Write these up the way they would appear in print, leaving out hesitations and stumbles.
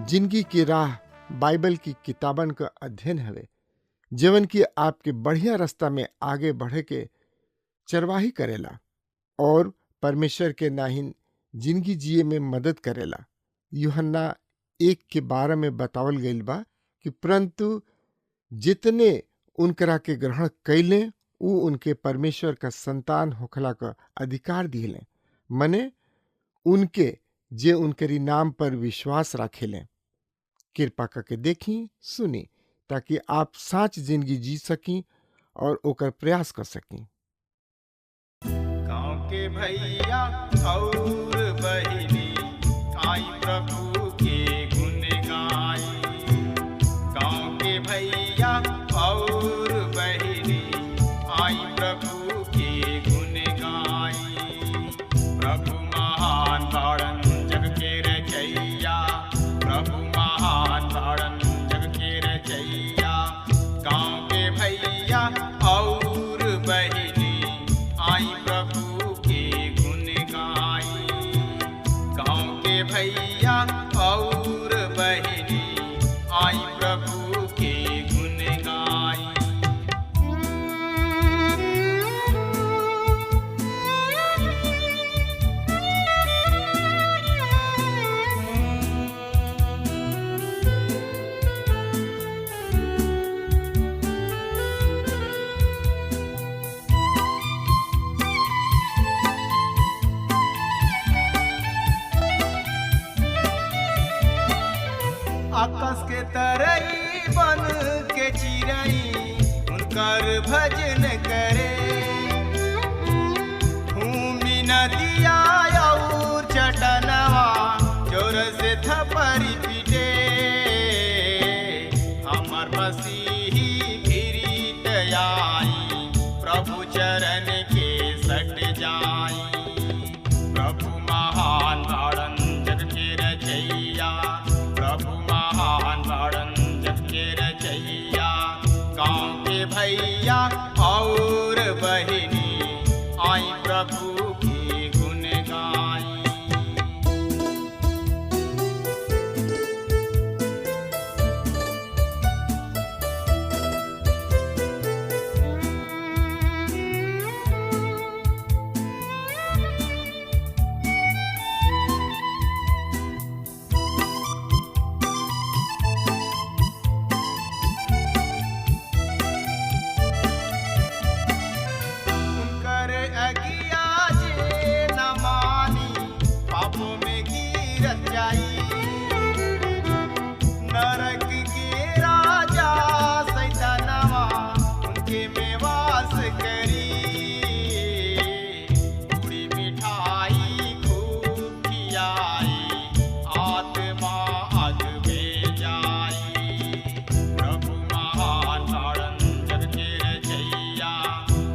जिंदगी की राह बाइबल की किताबन का अध्ययन हवे, जीवन की आपके बढ़िया रास्ता में आगे बढ़े के चरवाही करेला और परमेश्वर के नाहिन जिंदगी जिए में मदद करेला। यूहन्ना 1:12 में बतावल गईल बा कि परंतु जितने उनकरा के ग्रहण कैले उ उनके परमेश्वर का संतान होखला का अधिकार दिले, मने उनके जे उनकरी नाम पर विश्वास रखेले। कृपा करके देखी सुनी ताकि आप साच जिंदगी जी सकी और ओकर प्रयास कर सकी। गाँव के भैया और बहिनी आई प्रभु के गुण गाई। गाँव के भैया और बहिनी आई प्रभु के गुण गाई। प्रभु महान बाड़न जग के रचैया, प्रभु महान बाड़न जग के रचैया। गाँव के भैया और बहिनी आई प्रभु के गुण गाई। गाँव के भैया और बहिनी आई प्रभु के गुण गाई। आकाश के तरई बन के चिरई उनकर भजन करे। भूमि नदिया और चटनवा जोर से थपरी पीटे। हमर मसीही फिरीत आई, प्रभु चरण के सट जाई। प्रभु महान बाड़न जग के रचैया, प्रभु महान बाड़न जग के रचैया। गाँव के भैया और बहिनी आई प्रभु के गुण गाई। उनकर अगिया जे न मानी पापों में गिरत जाई। नरक के राजा सैतानवा उनके में वास करी। पूरी मिठाई खूब खियाई, आत्मा अग में जाई। प्रभु महान बाड़न जग के रचैया,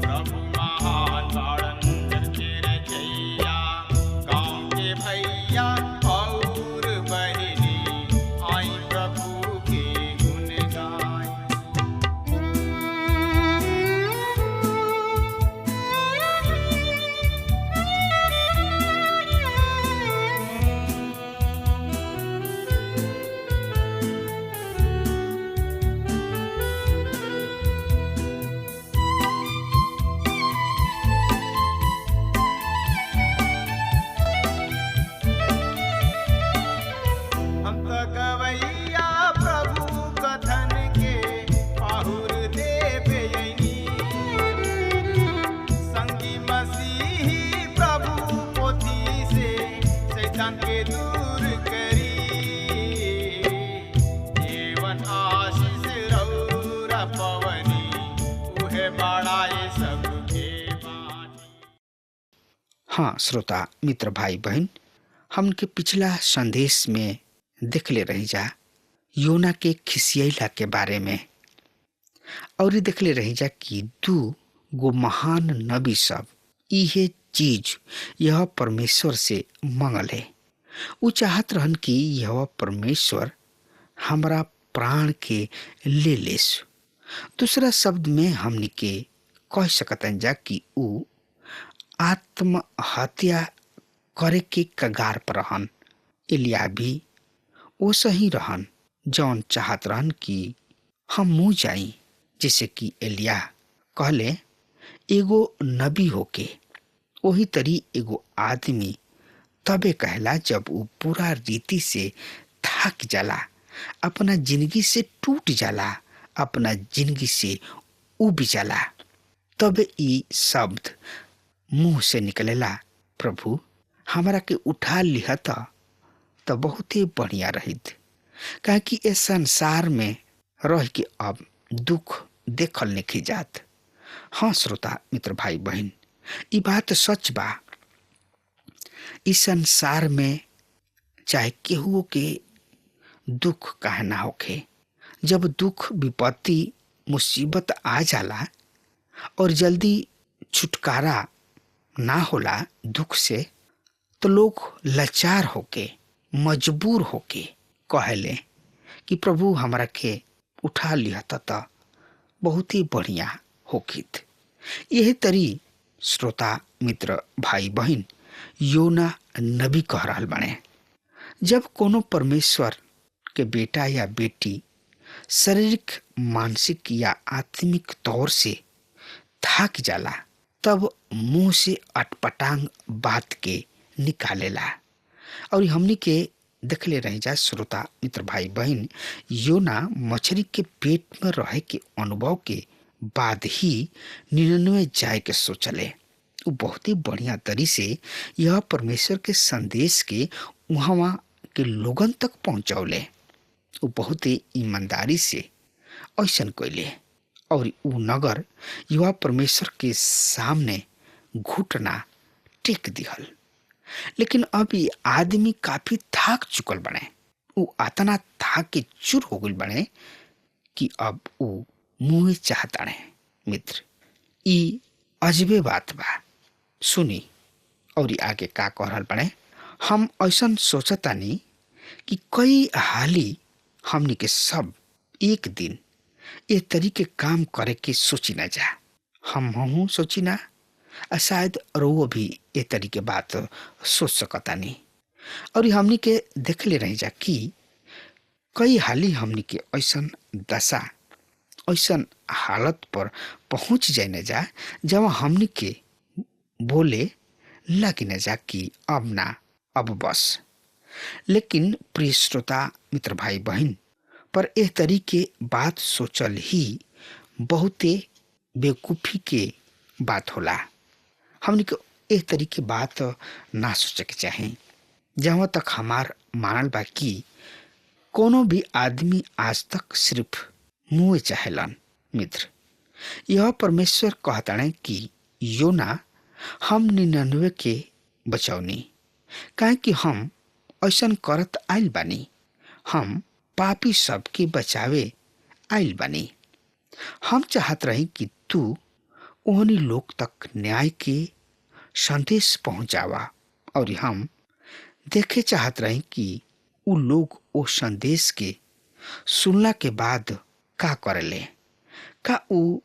प्रभु महान बाड़न जग के रचैया। गाँव के भैया और बहिनी आई प्रभु के गुण गाई। हम तो गवैया प्रभु कथन के पाहुर देवे यनी। संगी मसीही प्रभु पोथी से शैतान के दूर करी। जीवन आशीष रौरा पवनी उहे बाड़ाए सबके बानी। हाँ श्रोता मित्र भाई बहन, हमके पिछला संदेश में देखले रही जा योना के खिसियला के बारे में, और देखले रही जा कि 2 महान नबी सब इहे चीज यह परमेश्वर से मंगले। उ चाहत रहन कि यह परमेश्वर हमरा प्राण के ले लेस। दूसरा शब्द में हमनी के कह सकतन जा कि उ आत्महत्या करे के कगार पर रहन। एलिया भी वो सही रहन जौन चाहत रहन कि हम मुँह जाई, जैसे कि एलिया कहले एगो नबी होके वही तरी एगो आदमी तबे कहला जब वो पूरा रीति से थक जाला, अपना जिंदगी से टूट जाला, अपना जिंदगी से उब जाला, तब ई शब्द मुंह से निकलेला, प्रभु हमरा के उठा लिहता तो बहुत ही बढ़िया रहित, काहे कि इस संसार में रह के अब दुख देखल नहीं जात। हाँ श्रोता मित्र भाई बहन, ई बात सच बा। इस संसार में चाहे केहू के दुख काहे ना होखे, जब दुख विपत्ति मुसीबत आ जाला और जल्दी छुटकारा ना होला दुख से, तो लोग लाचार होके मजबूर होके कहले कि प्रभु हमरा के उठा लिहता तो बहुत ही बढ़िया होखित। यही तरी श्रोता मित्र भाई बहन योना नबी कह रहल बने। जब कोनो परमेश्वर के बेटा या बेटी शारीरिक मानसिक या आत्मिक तौर से थक जाला, तब मुंह से अटपटांग बात के निकालेला। और हमनी के देखले रह जा श्रोता मित्र भाई बहन, योना मछली के पेट में रहे के अनुभव के बाद ही 99 जाए के सोचले। वो बहुत ही बढ़िया तरी से यह परमेश्वर के संदेश के वहाँ के लोगन तक पहुँचौले। वो बहुत ही ईमानदारी से ऐसन कैले और उ नगर युवा परमेश्वर के सामने घुटना टेक दिहल। लेकिन अब ये आदमी काफी थक चुकल बने, वो अतना थक के चूर हो गई बने कि अब वो मुँह चाहता है। मित्र ई अजबे बात बा, सुनी और आगे का कह रहल बने। हम ऐसन सोचतानी कि कई हाली हमनी के सब एक दिन ये तरीके काम करे के सोची ना जा। हम सोची ना, शायद रोवो भी ये तरीके बात सोच सकता नहीं। और हमनी के देखले रह जा कि कई हाली हमनी के ऐसन दशा ऐसन हालत पर पहुंच जाए न जा जब हमनी के बोले लगी न जा कि अब ना, अब बस। लेकिन प्रिय श्रोता मित्र भाई बहन, पर एह तरीके बात सोचल ही बहुते बेवकूफी के बात होला। हमनी के एह तरीके बात ना सोचे के चाहे। जहाँ तक हमार मानल बा कि कोनो भी आदमी आज तक सिर्फ मुँह चाहेलन। मित्र यह परमेश्वर कहताने कि योना हम 99 के बचौनी, काहे कि हम ऐसन करत आइल बानी, हम पापी सब के बचावे आइल बानी। हम चाहत रही कि तू ओहनी लोग तक न्याय के संदेश पहुंचावा, और हम देखे चाहत रही कि उ लोग ओ संदेश के सुनला के बाद का करेले, का उ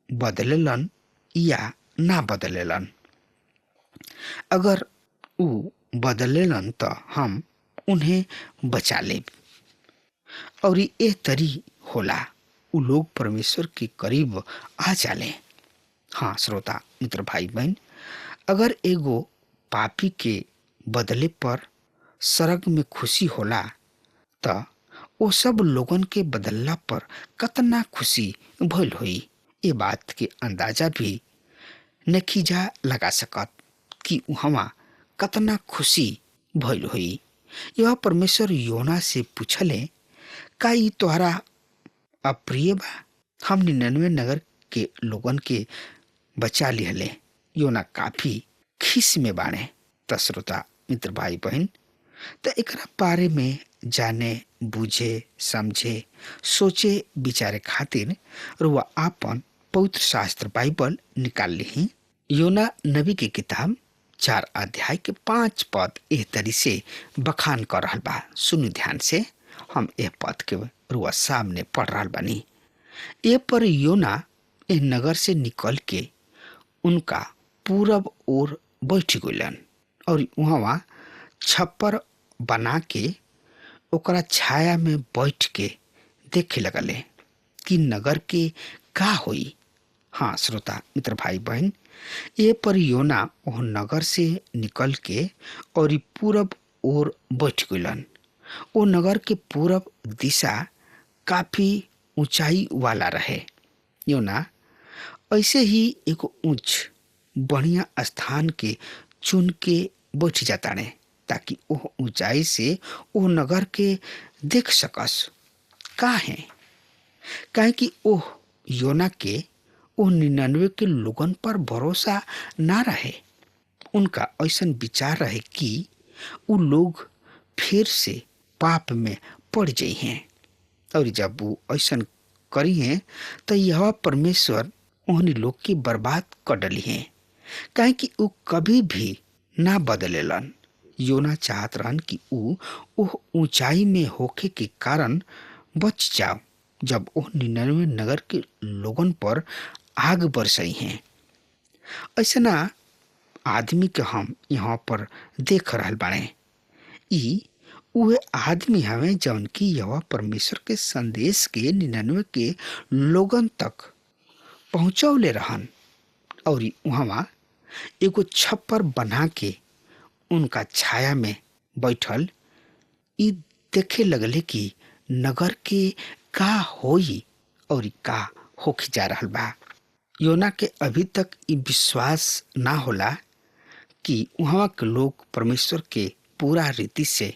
बदलेलन या ना बदलेलन। अगर उ बदलेलन तो हम उन्हें बचा लेब। और ये तरी होला उ लोग परमेश्वर के करीब आ जाले। हाँ श्रोता मित्र भाई बहन, अगर एगो पापी के बदले पर स्वर्ग में खुशी होला तो वो सब लोगन के बदलला पर कतना खुशी भइल होई। ये बात के अंदाजा भी नखीजा लगा सकत कि वहाँ कतना खुशी भइल होई। यह परमेश्वर योना से पूछले, का ई तोहरा अप्रिय बा? हम 99 नगर के लोगन के बचा लिहले। योना काफी खिस में बाणे। त श्रोता मित्र भाई बहन, त एकरा बारे में जाने, बुझे, समझे, सोचे, विचारे खातिर रुआ आपन पवित्र शास्त्र बाइबल निकाल ली। योना नबी की किताब 4 अध्याय के 5 पद एह तरी से बखान कर रहल बा। सुनु ध्यान से, हम एह पद के रुआ सामने पढ़ रहल बानी। ए पर योना एह नगर से निकल के उनका पूरब ओर बैठ गइलन और वहाँ छप्पर बना के ओकरा छाया में बैठ के देखे लगले कि नगर के का होई। हाँ श्रोता मित्र भाई बहन, ये पर योना वह नगर से निकल के और पूरब ओर बैठ गइलन। वो नगर के पूरब दिशा काफी ऊंचाई वाला रहे। योना ऐसे ही एक ऊंच बढ़िया स्थान के चुन के बैठ जाता ने ताकि वह ऊंचाई से वो नगर के देख सकस। का है काहे कि ओह योना के वो 99 के लोगन पर भरोसा ना रहे। उनका ऐसा विचार रहे कि वो लोग फिर से पाप में पड़ जाई हैं और जब वो ऐसा करी हैं तो यह परमेश्वर उन्हीं लोग की बर्बाद कर डली हैं, काहे कि वो कभी भी ना बदलेलन। योना चाहत रहन कि वो ऊंचाई में होके के कारण बच जाओ जब वो 99 नगर के लोगन पर आग बरसई हैं। ऐसा आदमी के हम यहाँ पर देख रहल बाड़े। ई उहे आदमी हवे जौन की यह परमेश्वर के संदेश के 99 के लोगन तक पहुँचौले रहन और वहाँ एगो छप्पर बना के उनका छाया में बैठल ई देखे लगले कि नगर के का होई और का होके जा रहल बा। योना के अभी तक ई विश्वास ना होला कि वहाँ के लोग परमेश्वर के पूरा रीति से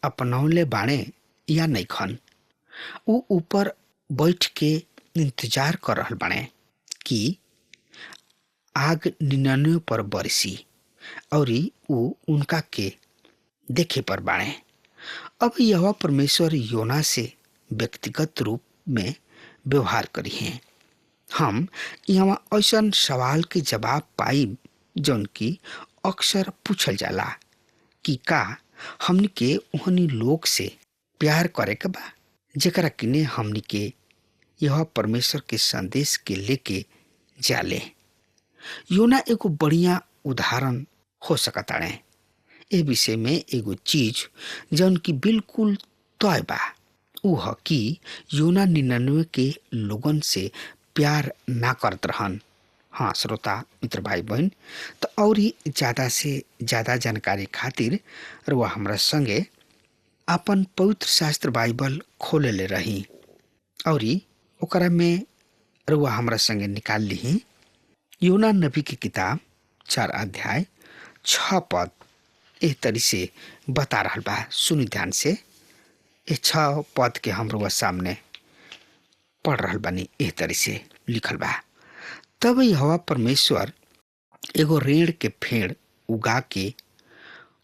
अपनौले बाणे या नहीं खन। वो ऊपर बैठ के इंतजार कर रहल बाणे कि आग 99 पर बरसी और वो उनका के देखे पर बाणे। अब यह परमेश्वर योना से व्यक्तिगत रूप में व्यवहार करी हैं। हम यहाँ ऐसा सवाल के जवाब पाई जौन की अक्सर पूछल जाला कि का हमनी के उहनी लोग से प्यार करे के बा जेकरा किने हमनी के यह परमेश्वर के संदेश के लेके जाले। योना एगो बढ़िया उदाहरण हो सकता है। ए विषय में एगो चीज जौन की बिल्कुल तय बा ऊ ह कि योना 99 के लोगन से प्यार ना करत रहन। हाँ श्रोता मित्र भाई बहन, तो और ही ज़्यादा से ज़्यादा जानकारी खातिर रुआ हमरा संगे अपन पवित्र शास्त्र बाइबल खोले ले रही और ओकरा में रुआ हमरा संगे निकाल ली योना नबी की किताब 4 अध्याय 6 पद एह तरी से बता रहल बा। सुनी ध्यान से, ए 6 पद के हम रुआ सामने पढ़ रहल बानी। एह तरी से लिखल बा, तब यहोवा परमेश्वर एगो रेड़ के फेड़ उगा के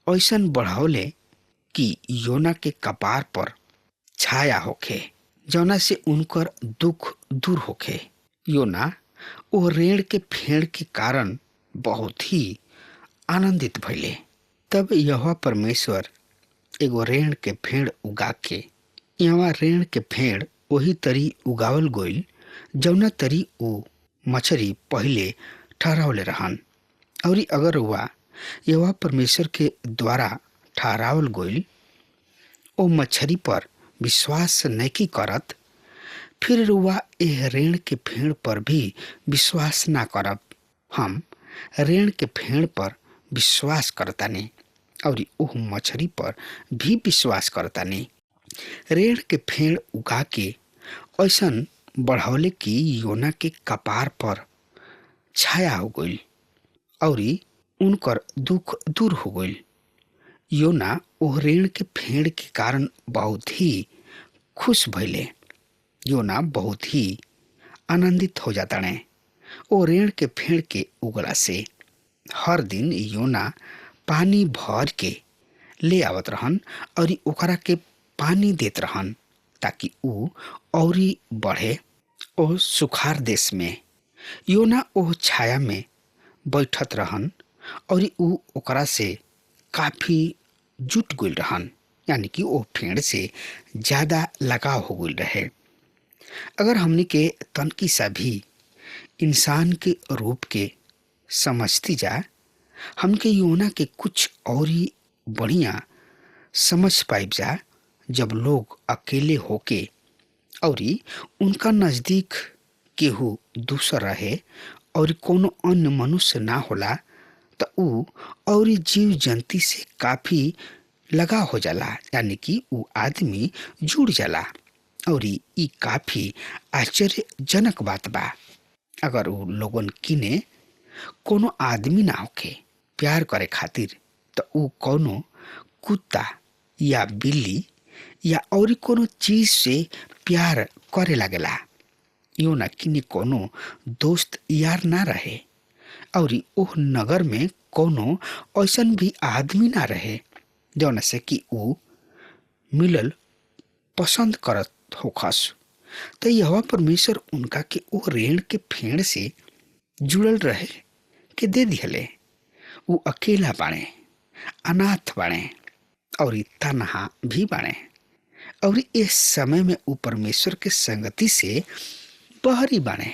ऐसन बढ़ौले कि योना के कपार पर छाया होखे जौना से उनकर दुख दूर होखे। योना ओ रेड़ के फेड़ के कारण बहुत ही आनंदित भइले। तब यहोवा परमेश्वर एगो रेड़ के फेड़ उगा के, यहाँ रेड़ के फेड़ वही तरी उगावल गइल जौना तरी ओ मछरी पहले ठहरावले रहन। और अगर हुआ यहोवा परमेश्वर के द्वारा ठहरावल गइल ओ मछरी पर विश्वास नहीं करत, फिर रुआ एह रेण के फेड़ पर भी विश्वास ना करब। हम रेण के फेड़ पर विश्वास करतानी और ओह मछरी पर भी विश्वास करतानी। रेण के फेड़ उगा के ऐसन बढ़ौले कि योना के कपार पर छाया हो गई और उनकर दुख दूर हो गई। योना ओह रेण के फेड़ के कारण बहुत ही खुश भइले। योना बहुत ही आनंदित हो जाता ने ओ रेण के फेड़ के उगला से। हर दिन योना पानी भर के ले आवत रहन और ओकरा के पानी देत रहन ताकि ऊ औरी बढ़े। ओ सुखार देश में योना ओ छाया में बैठत रहन और ऊ ओकरा से काफी जुट गइल रहन, यानी कि ओ पेड़ से ज्यादा लगाव हो गइल रहे। अगर हमनी के तनकी सा भी इंसान के रूप के समझती जा, हमके योना के कुछ और ही बढ़िया समझ पाइब जा जब लोग अकेले होके और उनका नजदीक केहू दूसर रहे और कोनो अन्य मनुष्य ना होला तो ऊ और जीव जंतु से काफी लगाव हो जाला, यानी कि ऊ आदमी जुड़ जाला। और ई काफी आश्चर्यजनक बात बा। अगर ऊ लोगन किने कोनो आदमी ना होके प्यार करे खातिर तो ऊ कोनो कुत्ता या बिल्ली या और कोनो चीज से प्यार करे लागेला। योना किने कोनो दोस्त यार ना रहे और ओह नगर में कोनो ऐसन भी आदमी ना रहे जौन से कि ऊ मिलल पसंद करत होखस। तो यहोवा परमेश्वर उनका के ओ रेण के फेड़ से जुड़ल रहे के दे दिहले। ऊ अकेला बाणे, अनाथ बाणे और तनहा भी बाणे और इस समय में ऊ परमेश्वर के संगति से बहरी बाणे।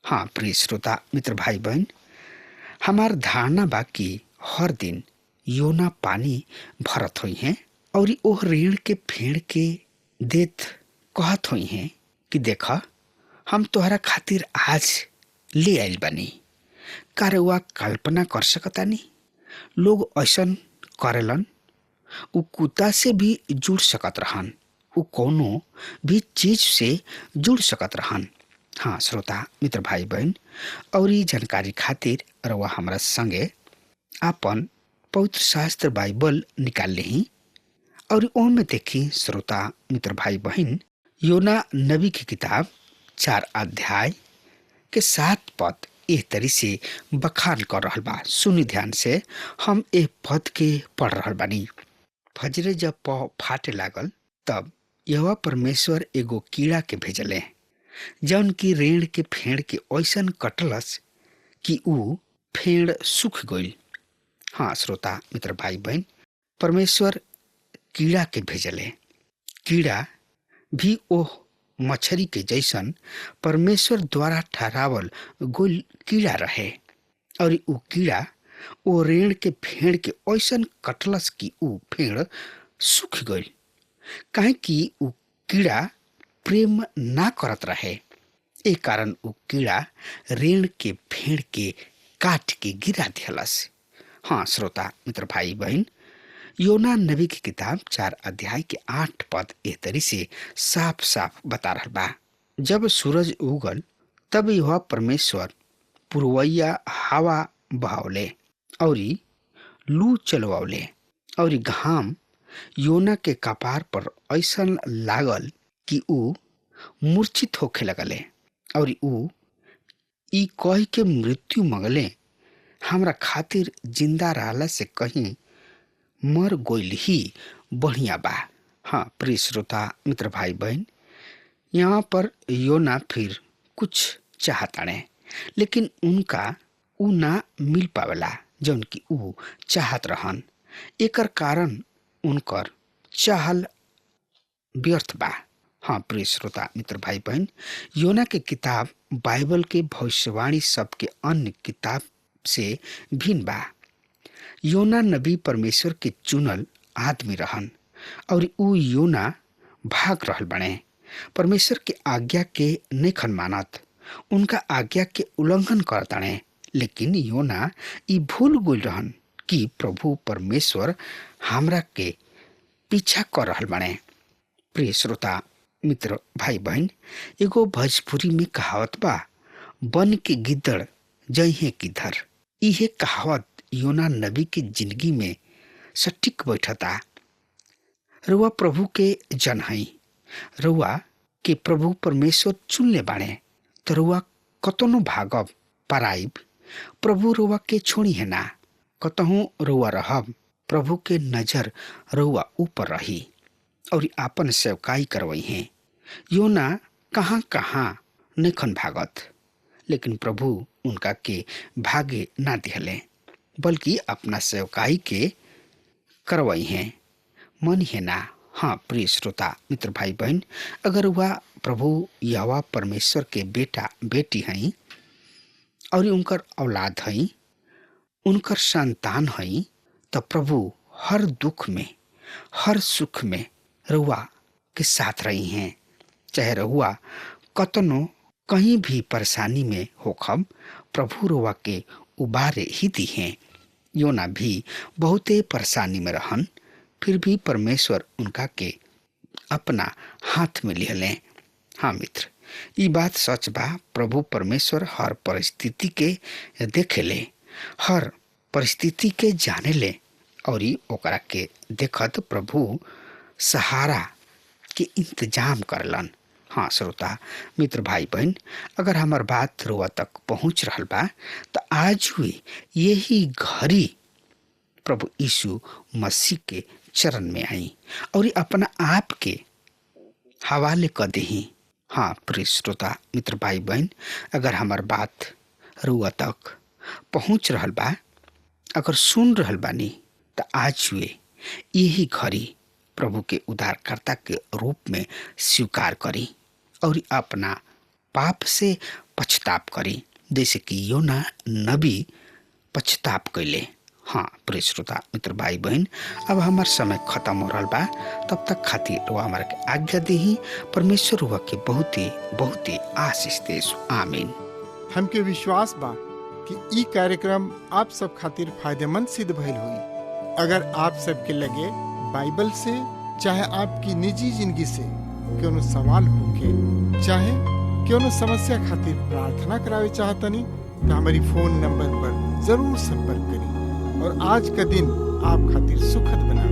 हाँ प्रिय श्रोता मित्र भाई बहन, हमार धारणा बा कि हर दिन योना पानी भरत हुई हैं और ओह रेण के फेड़ के देत कहत हुई हैं कि देखा हम तोहरा खातिर आज ले आइल बानी। का रउआ कल्पना कर सकतानी लोग ऐसन करेलन? ऊ कुत्ता से भी जुड़ सकत रहन, ऊ कोनो भी चीज से जुड़ सकत रहन। हाँ श्रोता मित्र भाई बहन, और ये जानकारी खातिर रउआ हमरा संगे आपन पवित्र शास्त्र बाइबल निकाल लेही और ओमे देखी श्रोता मित्र भाई बहन, योना नबी की किताब 4 अध्याय के 7 पद एह तरी से बखान कर रहल बा। सुनी ध्यान से, हम एह पद के पढ़ रहल बानी। फजरे जब पौ फाटे लागल तब यहोवा परमेश्वर एगो कीड़ा के भेजले जौन की रेण के फेड़ के ऐसन कटलस कि ऊ फेड़ सूख गइल। हाँ श्रोता मित्र भाई बहन, परमेश्वर कीड़ा के भेजले। कीड़ा भी ओह मछरी के जैसन परमेश्वर द्वारा ठहरावल गोल कीड़ा रहे और ऊ कीड़ा ओ रेण के फेड़ के ऐसन कटलस कि ऊ फेड़ सूख गइल। काहे कि ऊ कीड़ा प्रेम ना करत रहे, ए कारण ऊ कीड़ा रेण के फेड़ के काट के गिरा दिहलस। हाँ श्रोता मित्र भाई बहन, योना नबी की किताब 4 अध्याय के 8 पद एह तरी से साफ साफ बता रहल बा। जब सूरज उगल तब यहोवा परमेश्वर पुरवैया हवा बहावले और लू चलवावले और घाम योना के कपार पर ऐसन लागल कि ऊ मूर्छित होखे लगले और ऊ ई कह के मृत्यु मंगले, हमरा खातिर जिंदा रहला से कहीं मर गइल ही बढ़िया बा। हाँ प्रिय श्रोता मित्र भाई बहन, यहाँ पर योना फिर कुछ चाहताने लेकिन उनका ऊ ना मिल पावेला जौन कि ऊ चाहत रहन। एकर कारण उनकर चाहल व्यर्थ बा। हाँ प्रिय श्रोता मित्र भाई बहन, योना के किताब बाइबल के भविष्यवाणी सबके अन्य किताब से भिन्न बा। योना नबी परमेश्वर के चुनल आदमी रहन और ऊ योना भाग रहल बने। परमेश्वर के आज्ञा के नइखन मानत, उनका आज्ञा के उल्लंघन करताने। लेकिन योना ई भूल गइल रहन कि प्रभु परमेश्वर हमरा के पीछा कर रहल बने। प्रिय श्रोता मित्र भाई बहन, एगो भोजपुरी में कहावत बा, बन के गिद्दड़ जइहे किधर। इहे कहावत योना नबी के जिंदगी में सटीक बैठता। रउआ प्रभु के जन हई, रउआ के प्रभु परमेश्वर चुनले बाणे तो रउआ कतनो भागब, पराइब प्रभु रुआ के छोड़ी है ना, कतहूँ रुआ रहब, प्रभु के नजर रुआ ऊपर रही और आपन सेवकाई करवई है। योना कहाँ कहाँ नखन भागत, लेकिन प्रभु उनका के भागे ना दिहले, बल्कि अपना सेवकाई के करवई है। मन है ना। हाँ प्रिय श्रोता मित्र भाई बहन, अगर वह प्रभु यहोवा परमेश्वर के बेटा बेटी हैं और उनकर औलाद हैं, उनकर संतान हैं, तो प्रभु हर दुख में हर सुख में रहुआ के साथ रही हैं। चाहे रहुआ कतनो कहीं भी परेशानी में होखब, प्रभु रहुआ के उबारे ही दी हैं। योना भी बहुते परेशानी में रहन, फिर भी परमेश्वर उनका के अपना हाथ में ले लें। हाँ मित्र, ये बात सच बा। प्रभु परमेश्वर हर परिस्थिति के देखे ले, हर परिस्थिति के जाने ले और ओकरा के देखत प्रभु सहारा के इंतजाम करलन। हाँ श्रोता मित्र भाई बहन, अगर हमार बात रुआ तक पहुँच रहल बा तो आज हुए यही घड़ी प्रभु यीशु मसीह के चरण में आई और अपना आप के हवाले कर दही। हाँ प्रिय श्रोता मित्र भाई बहन, अगर हमार बात रुआ तक पहुँच रहल बा, अगर सुन रहल बानी, तो आज हुए यही घड़ी प्रभु के उद्धारकर्ता के रूप में स्वीकार करी और अपना पाप से पछताप करी, जैसे कि योना नबी पछताप कैले। हाँ प्रिय श्रोता मित्र भाई बहन, अब हमार समय खत्म हो रहा बा, तब तक खातिर वो हमारे के आज्ञा दी। परमेश्वर हुआ के बहुत ही आशीष देस। आमीन। हमके विश्वास बा कि ई कार्यक्रम आप सब खातिर फायदेमंद सिद्ध भइल हुई। अगर आप सबके लगे बाइबल से चाहे आपकी निजी जिंदगी से कोनो सवाल होके, चाहे कोनो समस्या खातिर प्रार्थना करावे चाहतनी, तो हमारी फोन नंबर पर जरूर संपर्क करें और आज का दिन आप खातिर सुखद बना